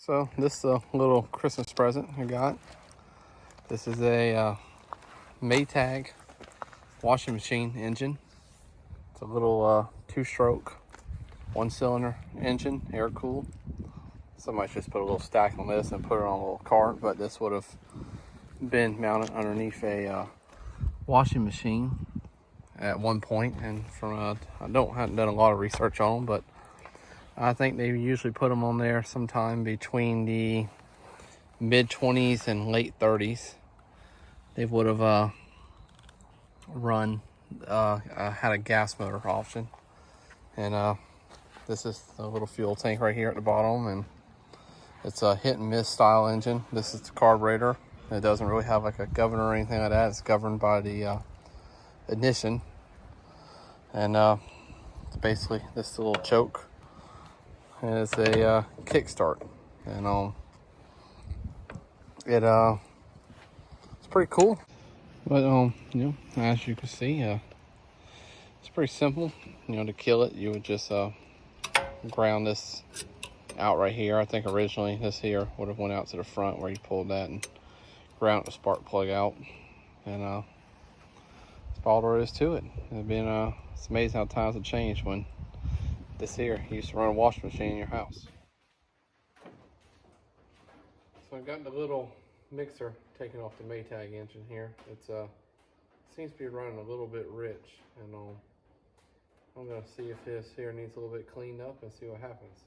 So this is a little Christmas present I got. This is a Maytag washing machine engine. It's a little two-stroke, one-cylinder engine, air-cooled. Somebody just put a little stack on this and put it on a little cart, but this would have been mounted underneath a washing machine at one point. And from I haven't done a lot of research on them, but I think they usually put them on there sometime between the mid-20s and late 30s. They would have had a gas motor option. And this is the little fuel tank right here at the bottom, and it's a hit and miss style engine. This is the carburetor. It doesn't really have like a governor or anything like that. It's governed by the ignition. And it's basically this little choke. And it's a kickstart. And it's pretty cool. But as you can see, it's pretty simple. To kill it, you would just ground this out right here. I think originally this here would have went out to the front where you pulled that and ground the spark plug out. And that's all there is to it. It's amazing how times have changed when this here used to run a washing machine in your house. So I've got the little mixer taken off the Maytag engine here. It seems to be running a little bit rich, and I'm going to see if this here needs a little bit cleaned up and see what happens.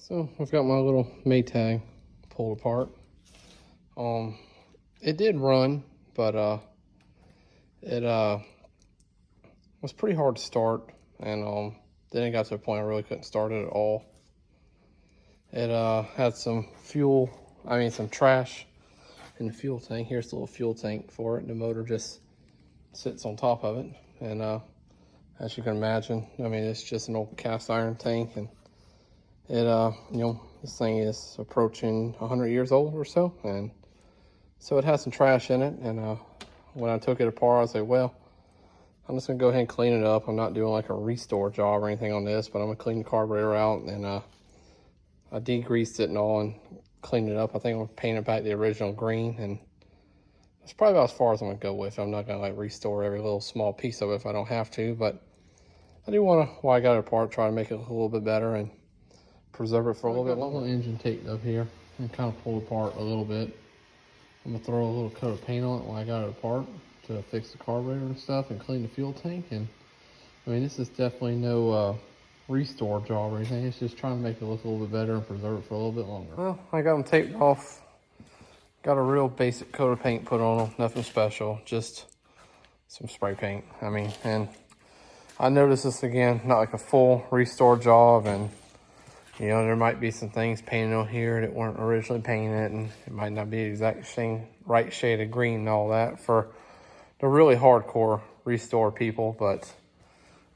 So I've got my little Maytag pulled apart. It did run, but it was pretty hard to start, and then it got to a point I really couldn't start it at all. It had some some trash in the fuel tank. Here's the little fuel tank for it. The motor just sits on top of it, and as you can imagine, it's just an old cast iron tank, and it this thing is approaching 100 years old or so, and so it has some trash in it. And when I took it apart, I was like, well, I'm just gonna go ahead and clean it up. I'm not doing like a restore job or anything on this, but I'm gonna clean the carburetor out, and I degreased it and all and cleaned it up. I think I'm gonna paint it back the original green, and that's probably about as far as I'm gonna go with it. I'm not gonna like restore every little small piece of it if I don't have to, but I do wanna, while I got it apart, try to make it look a little bit better and preserve it for a little bit longer. The engine taped up here and kind of pulled apart a little bit. I'm gonna throw a little coat of paint on it while I got it apart to fix the carburetor and stuff and clean the fuel tank. And I mean, this is definitely no restore job or anything. It's just trying to make it look a little bit better and preserve it for a little bit longer. Well, I got them taped off. Got a real basic coat of paint put on them, nothing special, just some spray paint. I mean, and I noticed this again, not like a full restore job, and you know, there might be some things painted on here that weren't originally painted, and it might not be the exact same right shade of green and all that for the really hardcore restore people, but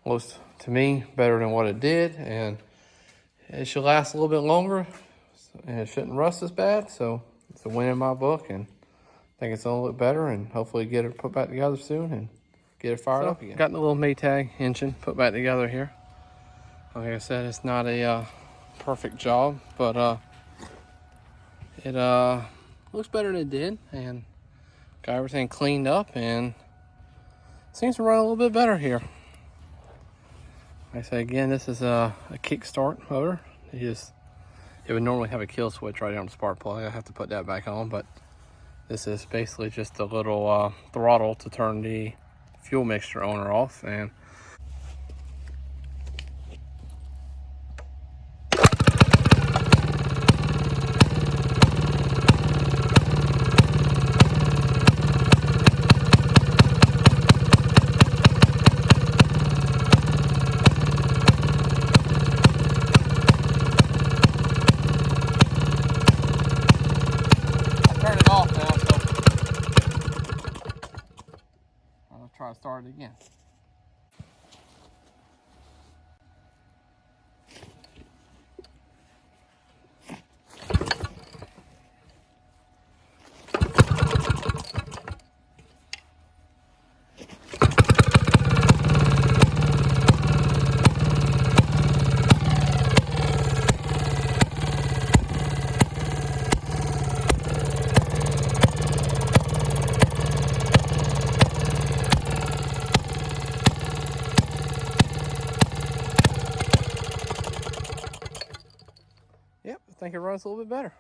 looks to me better than what it did, and it should last a little bit longer, and it shouldn't rust as bad. So it's a win in my book, and I think it's gonna look better, and hopefully get it put back together soon and get it fired up again. Got the little Maytag engine put back together here. Like I said, it's not a perfect job, but it looks better than it did, and got everything cleaned up and seems to run a little bit better here. Like I say again, this is a Kickstart motor. It would normally have a kill switch right on the spark plug. I have to put that back on, but this is basically just a little throttle to turn the fuel mixture on or off. And turn it off now, so I'll try to start it again. Yep, I think it runs a little bit better.